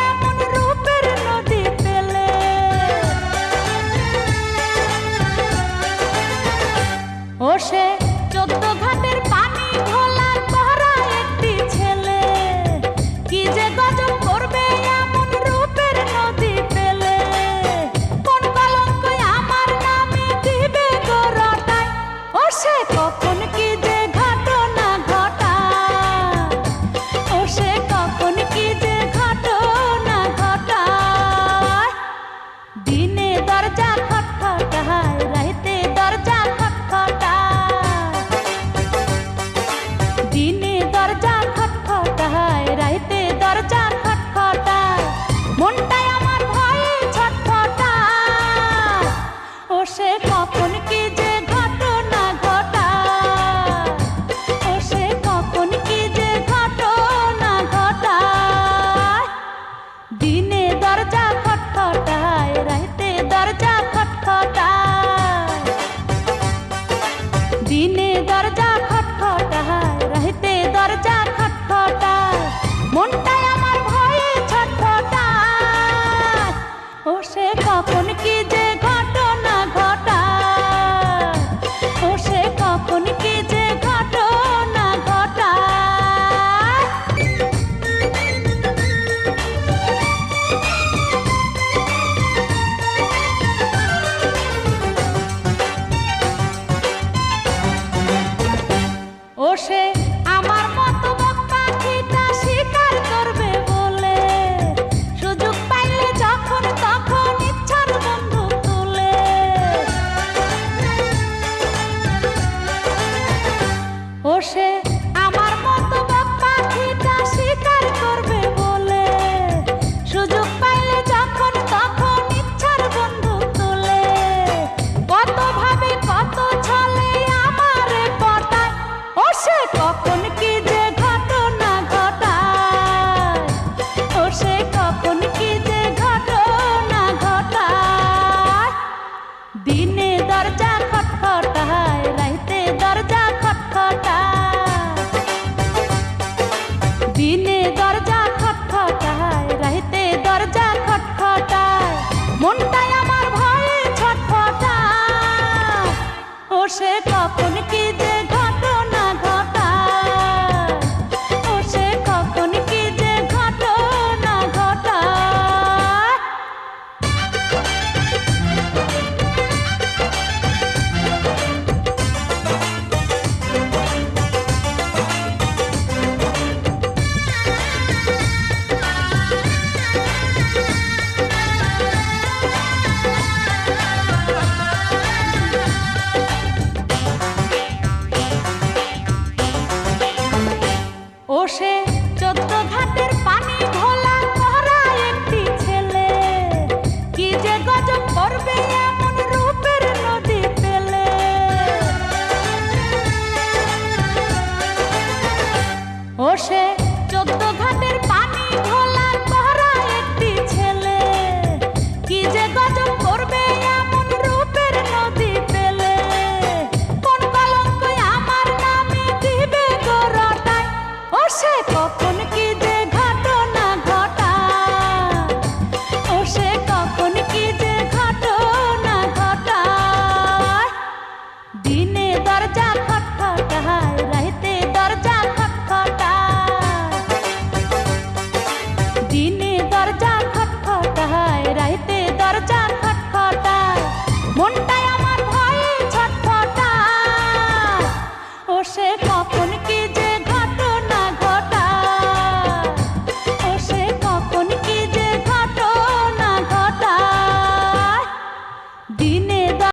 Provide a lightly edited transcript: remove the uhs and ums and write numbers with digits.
এমন রূপের নদী পেলে। ও সে 14 ঘাটের পানি ভোলা করা একটি ছেলে, কি যে গজব করবে এমন রূপের নদী পেলে। কোন কলঙ্ক আমার নামে দিবে গো রটায়, ও সে কখন কি যে ঘটনা ঘটায়, ও সে কখন কি যে ঘটনা ঘটায়। দিনে দরজা খটখটায়, রাইতে দরজা খটখটায়। দিনে দরজা খটখটায়, রাইতে দরজা খটখটায়। মনটাই আমার ভয়ে ছটফটায়, ও সে কখন কি যে ঘটনা ঘটায়, ও সে কখন কি যে ঘটনা ঘটায়। দিনে দরজা খটখটায়, রাইতে দরজা খটখটায়। দিনে দরজা খটখটায়, রাইতে দরজা খটখটায়। মনটাই আমার ভয়ে ছটফটায়, ও সে কখন কি যে ঘটনা ঘটায়, ও সে কখন কি যে ঘটনা ঘটায়। ও সে আমার মতো বক পাখিটা শিকার করবে বলে, সুযোগ পাইলে যখন তখন ইচ্ছার বন্দুক তুলে। ও সে আমার মতো বক পাখিটা শিকার করবে বলে, সুযোগ পাইলে যখন তখন ইচ্ছার বন্দুক তুলে। কত ভাবে কত ছলে আমারে পটায়, ও সে কখন কি যে ঘটনা ঘটায়, ও সে কখন কি যে ঘটনা ঘটায়। দিনে দরজা খটখটায়, রাইতে দরজা খটখটায়। দিনে দরজা খটখটায়, রাইতে দরজা খটখটায়। মনটাই আমার ভয়ে ছটফটায়, ও সে কখন কি যে ঘটনা ঘটায়, ও সে কখন কি যে ঘটনা ঘটায়। ও সে 14 ঘাটের পানি ভোলা করা একটি ছেলে, কি যে গজব করবে এমন রূপের নদী পেলে। ও সে 14 ঘাটের পানি ভোলা করা একটি ছেলে, কি যে গজব করবে এমন রূপের নদী পেলে। কোন কলঙ্ক আমার নামে দিবে গো রটায়, ও সে কখন কি যে ঘটনা ঘটায়, ও সে কখন কি যে ঘটনা ঘটায়। দিনে দরজা খটখটায়, রাইতে দরজা খটখটায়। দিনে দরজা খটখটায়, রাইতে দরজা খটখটায়। মনটাই আমার ভয়ে ছটফটায়, ও সে